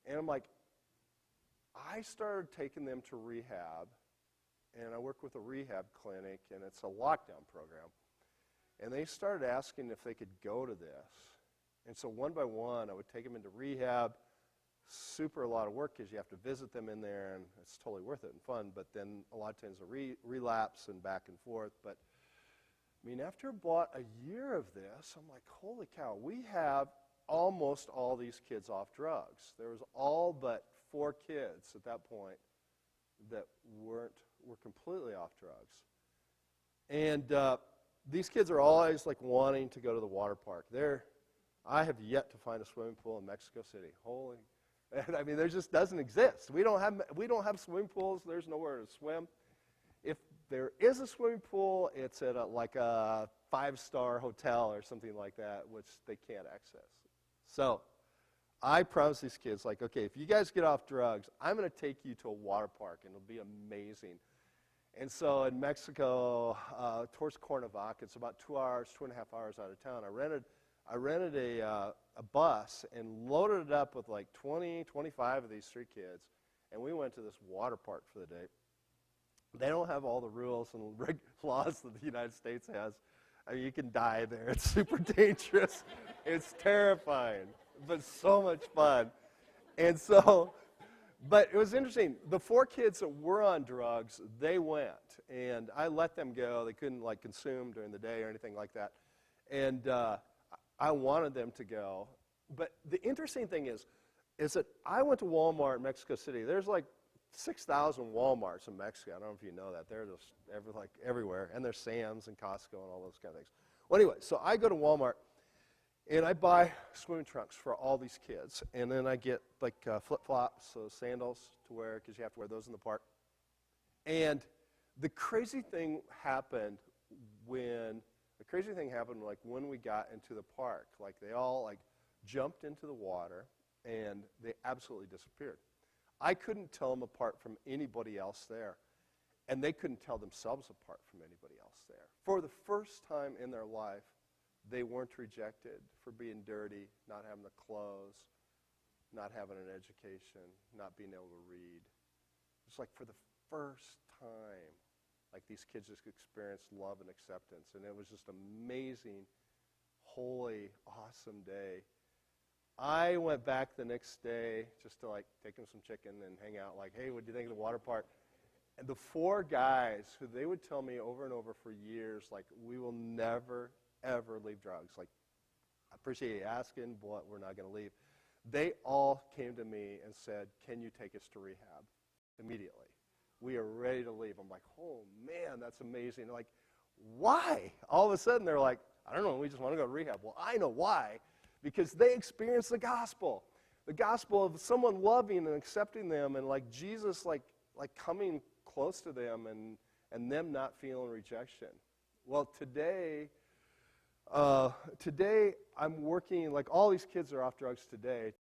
And I'm like, I started taking them to rehab, and I work with a rehab clinic, and it's a lockdown program. And they started asking if they could go to this. And so one by one, I would take them into rehab. Super a lot of work because you have to visit them in there, and it's totally worth it and fun. But then a lot of times a relapse and back and forth. But I mean, after about a year of this, I'm like, holy cow, we have almost all these kids off drugs. There was all but 4 kids at that point that were completely off drugs. And these kids are always like wanting to go to the water park. I have yet to find a swimming pool in Mexico City. And I mean, there just doesn't exist. We don't have swimming pools. There's nowhere to swim. If there is a swimming pool, it's at like a 5-star hotel or something like that, which they can't access. So I promised these kids, like, okay, if you guys get off drugs, I'm going to take you to a water park, and it'll be amazing. And so in Mexico, towards Cuernavaca, it's about 2.5 hours out of town. I rented a bus and loaded it up with like 20, 25 of these street kids, and we went to this water park for the day. They don't have all the rules and laws that the United States has. I mean, you can die there. It's super dangerous. It's terrifying, but so much fun. And so, but it was interesting. The 4 kids that were on drugs, they went, and I let them go. They couldn't like consume during the day or anything like that. And I wanted them to go. But the interesting thing is that I went to Walmart in Mexico City. There's like 6,000 Walmarts in Mexico. I don't know if you know that. They're just everywhere. And there's Sam's and Costco and all those kind of things. Well, anyway, so I go to Walmart, and I buy swimming trunks for all these kids. And then I get like flip-flops, so sandals to wear, because you have to wear those in the park. And the crazy thing happened when we got into the park. Like, they all like jumped into the water, and they absolutely disappeared. I couldn't tell them apart from anybody else there, and they couldn't tell themselves apart from anybody else there. For the first time in their life, they weren't rejected for being dirty, not having the clothes, not having an education, not being able to read. It's like for the first time, like these kids just experienced love and acceptance, and it was just amazing, holy, awesome day. I went back the next day just to like take them some chicken and hang out, like, hey, what do you think of the water park? And the 4 guys who they would tell me over and over for years, like, we will never, ever leave drugs. Like, I appreciate you asking, but we're not going to leave. They all came to me and said, can you take us to rehab immediately? We are ready to leave. I'm like, oh, man, that's amazing. They're like, why? All of a sudden, they're like, I don't know, we just want to go to rehab. Well, I know why. Because they experienced the gospel of someone loving and accepting them, and like Jesus like coming close to them, and them not feeling rejection. Well, today I'm working, like all these kids are off drugs today.